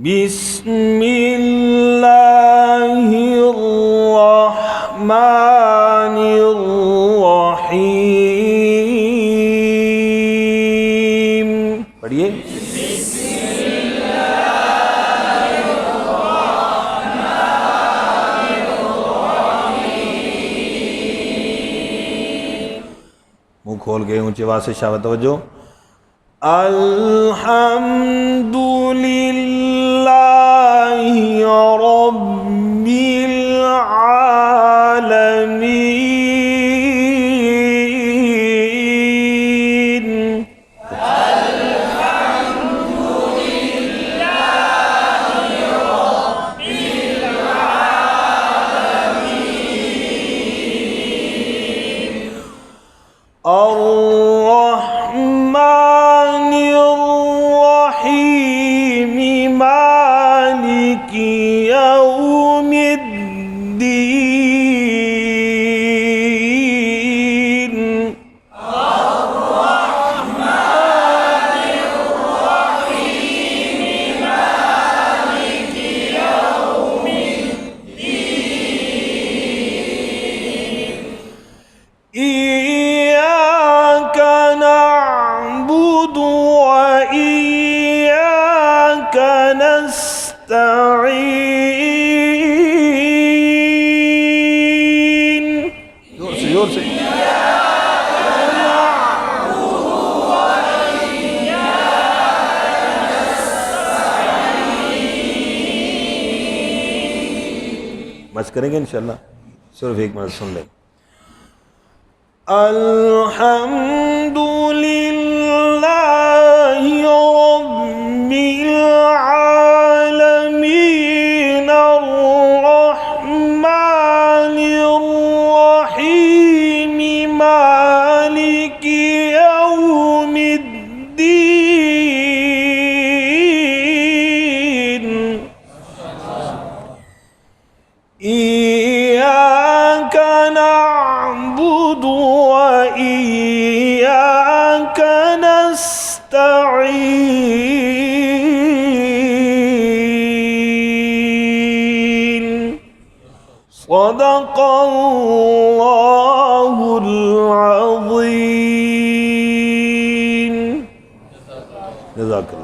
بسم الله الرحمن الرحيم. पढ़िए। मुंह खोल के ऊंची आवाज से शाबाश तवज्जो। अल्हम्दुलिल्लाहि रब्बिल आलमीन। अल्हम्दुलिल्लाहि रब्बिल आलमीन। अर्रहमानिर रहीम मालिकि यौमिद्दीन। अर्रहमानिर रहीम मालिकि यौमिद्दीन। إياك نعبد وإياك نستعين. जोर से बस करेंगे इंशाल्लाह। सिर्फ एक मिनट सुन लें। अल्हम्दुलिल्लाहि रब्बिल आलमीन अर्रहमानिर रहीम मालिकि यौमिद्दीन। إياك نعبد وإياك نستعين. صدق الله العظيم. جزاك الله.